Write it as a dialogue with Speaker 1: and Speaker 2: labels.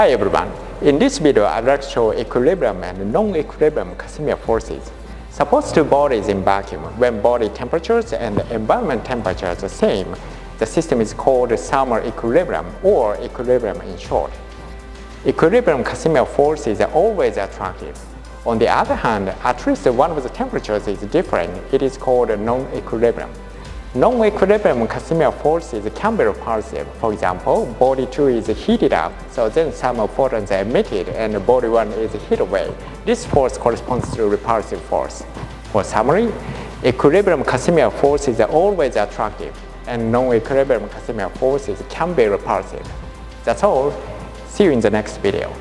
Speaker 1: Hi everyone, in this video I'd like to show equilibrium and non-equilibrium Casimir forces. Suppose two bodies in vacuum, when body temperatures and environment temperature are the same, the system is called summer equilibrium or equilibrium in short. Equilibrium Casimir forces are always attractive. On the other hand, at least one of the temperatures is different, it is called non-equilibrium. Non-equilibrium Casimir forces can be repulsive. For example, body 2 is heated up, so then some photons are emitted and body 1 is heat away. This force corresponds to repulsive force. For summary, equilibrium Casimir forces are always attractive, and non-equilibrium Casimir forces can be repulsive. That's all. See you in the next video.